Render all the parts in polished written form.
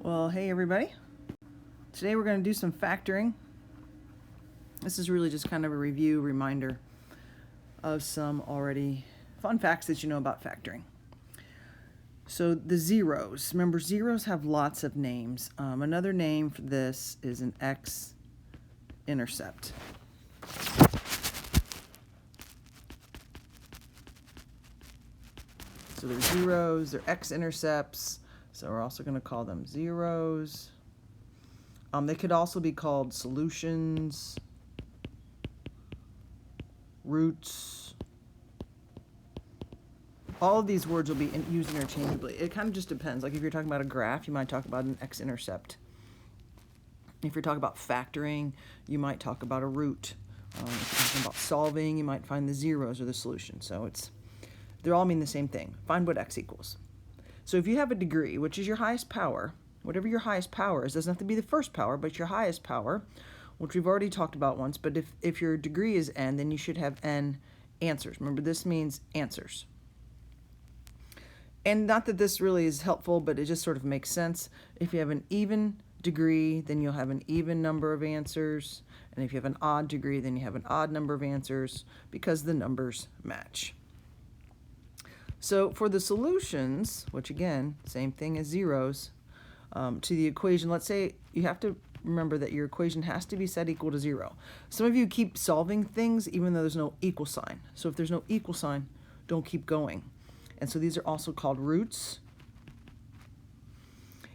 Well, hey everybody. Today we're going to do some factoring. This is really just kind of a review reminder of some already fun facts that you know about factoring. So the zeros. Remember, zeros have lots of names. Another name for this is an x-intercept. So they're zeros, they're x-intercepts. So we're also going to call them zeros. They could also be called solutions, roots. All of these words will be used interchangeably. It kind of just depends. Like if you're talking about a graph, you might talk about an x-intercept. If you're talking about factoring, you might talk about a root. If you're talking about solving, you might find the zeros or the solution. So they all mean the same thing. Find what x equals. So if you have a degree, which is your highest power, whatever your highest power is, doesn't have to be the first power, but your highest power, which we've already talked about once, but if your degree is n, then you should have n answers. Remember, this means answers. And not that this really is helpful, but it just sort of makes sense. If you have an even degree, then you'll have an even number of answers. And if you have an odd degree, then you have an odd number of answers because the numbers match. So for the solutions, which again, same thing as zeros, to the equation, let's say you have to remember that your equation has to be set equal to 0. Some of you keep solving things even though there's no equal sign. So if there's no equal sign, don't keep going. And so these are also called roots.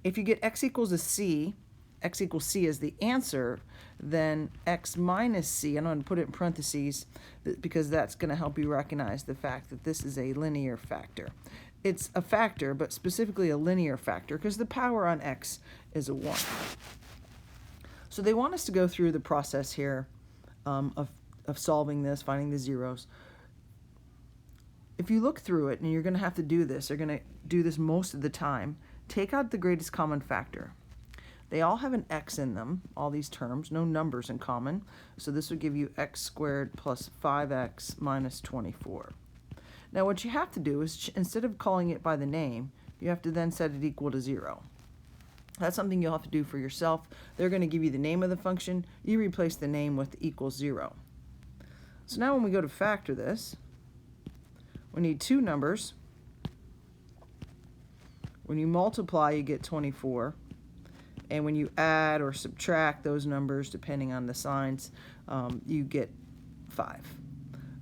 If you get x equals a c, x equals c as the answer, then x minus c, I'm going to put it in parentheses because that's going to help you recognize the fact that this is a linear factor. It's a factor, but specifically a linear factor because the power on x is a 1. So they want us to go through the process here of solving this, finding the zeros. If you look through it, and you're going to have to do this, you're going to do this most of the time, take out the greatest common factor. They all have an x in them, all these terms, no numbers in common. So this would give you x squared plus 5x minus 24. Now what you have to do is, instead of calling it by the name, you have to then set it equal to 0. That's something you'll have to do for yourself. They're going to give you the name of the function. You replace the name with equals 0. So now when we go to factor this, we need two numbers. When you multiply, you get 24. And when you add or subtract those numbers, depending on the signs, you get 5.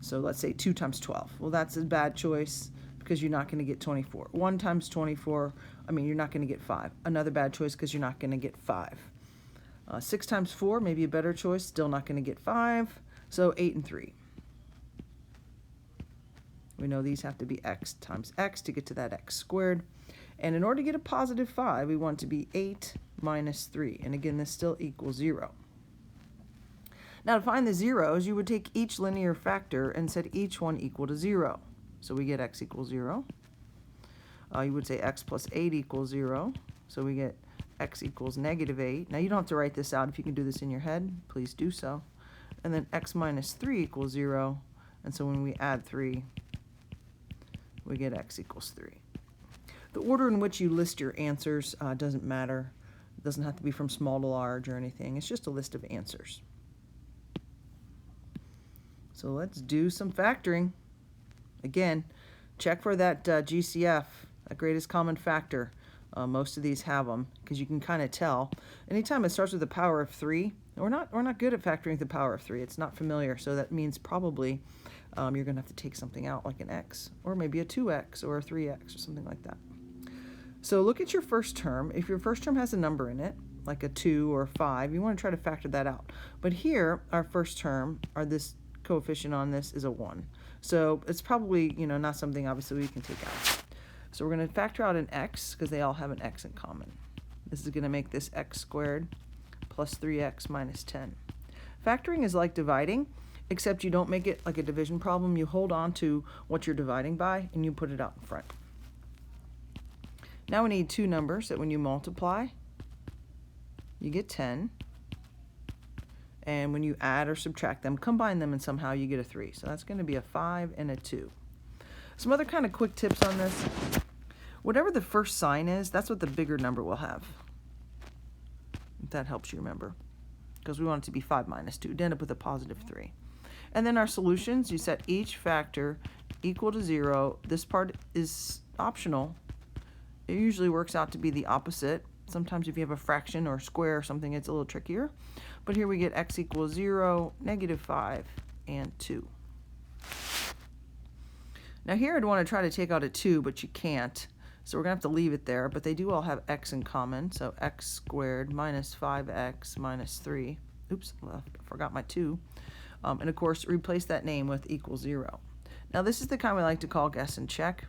So let's say 2 times 12. Well, that's a bad choice because you're not going to get 24. 1 times 24, you're not going to get 5. Another bad choice because you're not going to get 5. 6 times 4, maybe a better choice, still not going to get 5. So 8 and 3. We know these have to be x times x to get to that x squared. And in order to get a positive 5, we want to be 8 minus 3. And again, this still equals 0. Now to find the zeros, you would take each linear factor and set each one equal to 0. So we get x equals 0. You would say x plus 8 equals 0. So we get x equals negative 8. Now you don't have to write this out. If you can do this in your head, please do so. And then x minus 3 equals 0. And so when we add 3, we get x equals 3. The order in which you list your answers doesn't matter. It doesn't have to be from small to large or anything. It's just a list of answers. So let's do some factoring. Again, check for that GCF, that greatest common factor. Most of these have them because you can kind of tell. Anytime it starts with the power of 3, we're not good at factoring the power of 3. It's not familiar, so that means probably you're going to have to take something out like an x, or maybe a 2x or a 3x or something like that. So look at your first term. If your first term has a number in it, like a 2 or a 5, you want to try to factor that out. But here, our first term, or this coefficient on this, is a 1. So it's probably, not something obviously we can take out. So we're going to factor out an x because they all have an x in common. This is going to make this x squared plus 3x minus 10. Factoring is like dividing, except you don't make it like a division problem. You hold on to what you're dividing by and you put it out in front. Now we need two numbers that when you multiply, you get 10. And when you add or subtract them, combine them, and somehow you get a 3. So that's going to be a 5 and a 2. Some other kind of quick tips on this. Whatever the first sign is, that's what the bigger number will have. That helps you remember, because we want it to be 5 minus 2 to end up with a positive 3. And then our solutions, you set each factor equal to 0. This part is optional. It usually works out to be the opposite. Sometimes if you have a fraction or square or something, it's a little trickier. But here we get x equals 0, negative 5, and 2. Now here I'd want to try to take out a 2, but you can't. So we're going to have to leave it there. But they do all have x in common. So x squared minus 5x minus 3. Oops, I forgot my 2. And of course, replace that name with equals 0. Now this is the kind we like to call guess and check.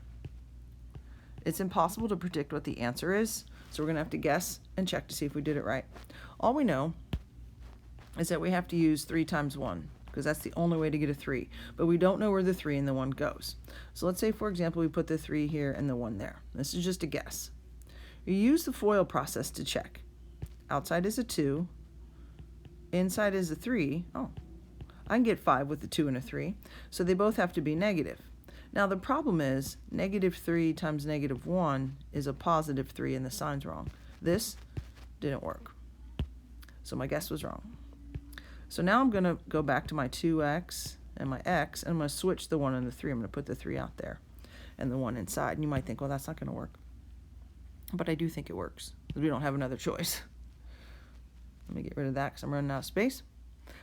It's impossible to predict what the answer is, so we're going to have to guess and check to see if we did it right. All we know is that we have to use 3 times 1, because that's the only way to get a 3. But we don't know where the 3 and the 1 goes. So let's say, for example, we put the 3 here and the 1 there. This is just a guess. You use the FOIL process to check. Outside is a 2. Inside is a 3. Oh, I can get 5 with a 2 and a 3. So they both have to be negative. Now the problem is negative 3 times negative 1 is a positive 3 and the sign's wrong. This didn't work. So my guess was wrong. So now I'm going to go back to my 2x and my x, and I'm going to switch the 1 and the 3. I'm going to put the 3 out there and the 1 inside. And you might think, well, that's not going to work. But I do think it works, because we don't have another choice. Let me get rid of that because I'm running out of space.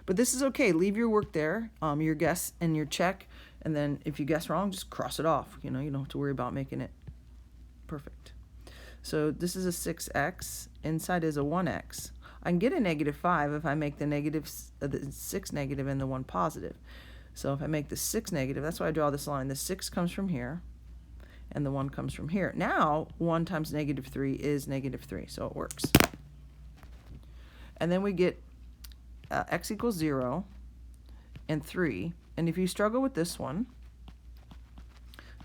But this is okay. Leave your work there, your guess and your check. And then if you guess wrong, just cross it off. You don't have to worry about making it perfect. So this is a 6x. Inside is a 1x. I can get a negative 5 if I make the 6 negative and the 1 positive. So if I make the 6 negative, that's why I draw this line. The 6 comes from here, and the 1 comes from here. Now, 1 times negative 3 is negative 3, so it works. And then we get x equals 0 and 3. And if you struggle with this one,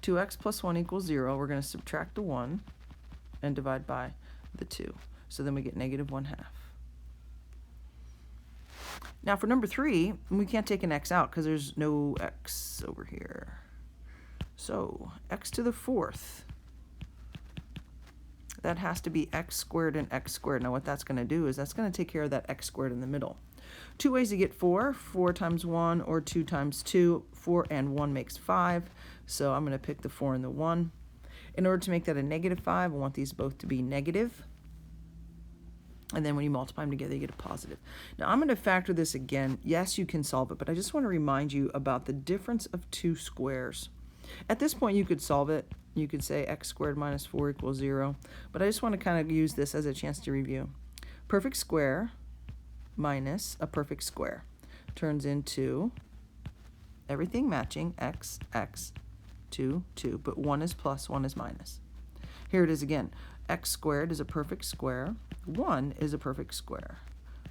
2x plus 1 equals 0. We're going to subtract the 1 and divide by the 2. So then we get negative 1/2. Now for number 3, we can't take an x out because there's no x over here. So x to the 4th. That has to be x squared and x squared. Now what that's going to do is that's going to take care of that x squared in the middle. 2 ways to get 4. 4 times 1 or 2 times 2. 4 and 1 makes 5. So I'm going to pick the 4 and the 1. In order to make that a negative 5, I want these both to be negative. And then when you multiply them together, you get a positive. Now I'm going to factor this again. Yes, you can solve it, but I just want to remind you about the difference of 2 squares. At this point, you could solve it. You could say x squared minus 4 equals 0. But I just want to kind of use this as a chance to review. Perfect square minus a perfect square turns into everything matching x, 2, 2. But 1 is plus, 1 is minus. Here it is again. X squared is a perfect square. 1 is a perfect square.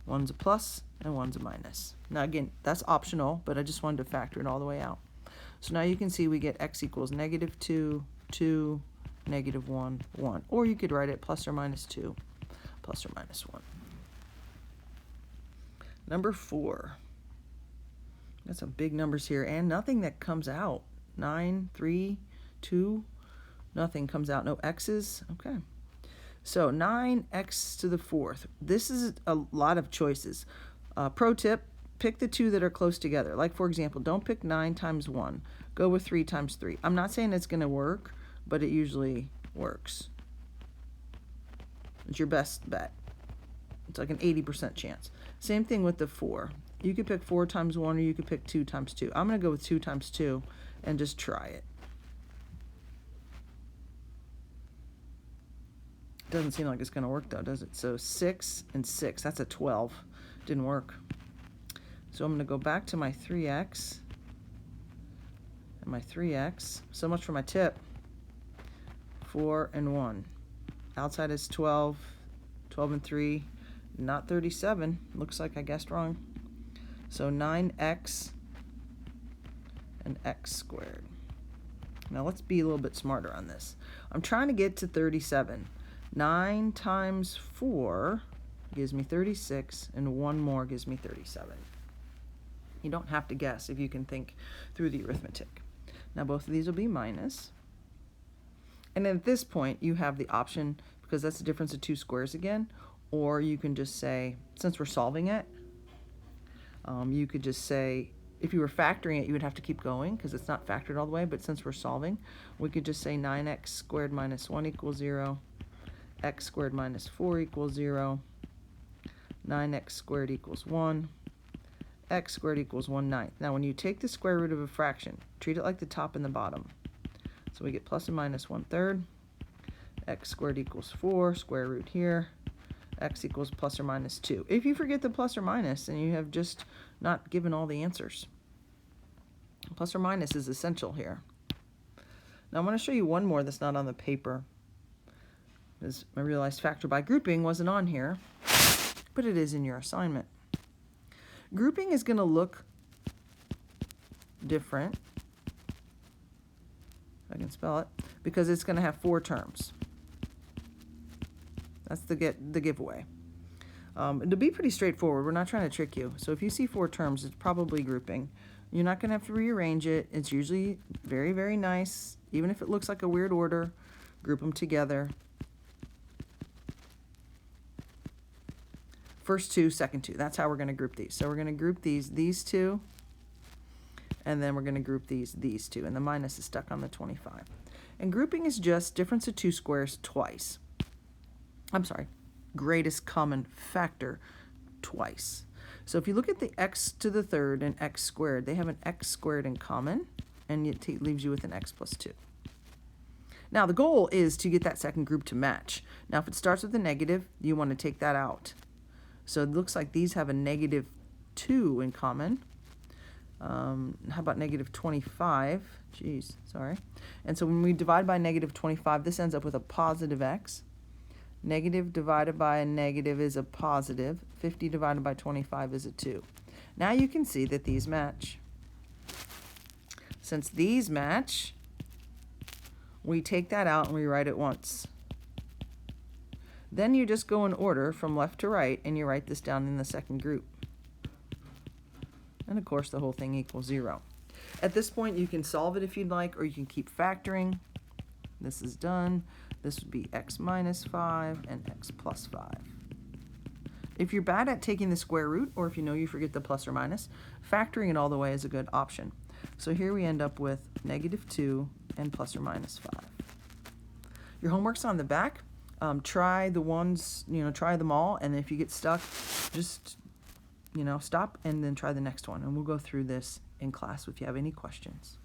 1's a plus and 1's a minus. Now again, that's optional, but I just wanted to factor it all the way out. So now you can see we get x equals negative 2, 2, negative 1, 1. Or you could write it plus or minus 2, plus or minus 1. Number 4. Got some big numbers here and nothing that comes out. 9, 3, 2, nothing comes out. No x's. Okay. So 9x to the 4th. This is a lot of choices. Pro tip, pick the 2 that are close together. Like, for example, don't pick 9 times 1. Go with 3 times 3. I'm not saying it's going to work, but it usually works. It's your best bet. It's like an 80% chance. Same thing with the 4. You could pick 4 times 1 or you could pick 2 times 2. I'm going to go with 2 times 2 and just try it. Doesn't seem like it's going to work though, does it? So 6 and 6, that's a 12. Didn't work. So I'm going to go back to my 3x and my 3x. So much for my tip. 4 and 1. Outside is 12. 12 and 3. Not 37. Looks like I guessed wrong. So 9x and x squared. Now let's be a little bit smarter on this. I'm trying to get to 37. 9 times 4 gives me 36, and 1 more gives me 37. You don't have to guess if you can think through the arithmetic. Now both of these will be minus. And at this point, you have the option, because that's the difference of 2 squares again, Or you can just say, since we're solving it, you could just say, if you were factoring it, you would have to keep going because it's not factored all the way, but since we're solving, we could just say 9x squared minus 1 equals 0, x squared minus 4 equals 0, 9x squared equals 1, x squared equals 1/9. Now when you take the square root of a fraction, treat it like the top and the bottom. So we get plus or minus 1/3, x squared equals 4, square root here, x equals plus or minus 2. If you forget the plus or minus, then you have just not given all the answers. Plus or minus is essential here. Now I'm going to show you one more that's not on the paper, because I realized factor by grouping wasn't on here, but it is in your assignment. Grouping is going to look different, if I can spell it, because it's going to have 4 terms. That's the giveaway. It'll be pretty straightforward. We're not trying to trick you. So if you see 4 terms, it's probably grouping. You're not going to have to rearrange it. It's usually very, very nice. Even if it looks like a weird order, group them together. First 2, second 2. That's how we're going to group these. So we're going to group these 2, and then we're going to group these 2. And the minus is stuck on the 25. And grouping is just difference of 2 squares twice. I'm sorry, greatest common factor twice. So if you look at the x to the third and x squared, they have an x squared in common, and it leaves you with an x plus 2. Now the goal is to get that second group to match. Now if it starts with a negative, you want to take that out. So it looks like these have a negative 2 in common. How about negative 25? Geez, sorry. And so when we divide by negative 25, this ends up with a positive x. Negative divided by a negative is a positive. 50 divided by 25 is a 2. Now you can see that these match. Since these match, we take that out and we write it once. Then you just go in order from left to right and you write this down in the second group. And of course the whole thing equals 0. At this point you can solve it if you'd like, or you can keep factoring. This is done. This would be x minus 5 and x plus 5. If you're bad at taking the square root, or if you know you forget the plus or minus, factoring it all the way is a good option. So here we end up with negative 2 and plus or minus 5. Your homework's on the back. Try the ones, try them all, and if you get stuck, just, stop and then try the next one. And we'll go through this in class if you have any questions.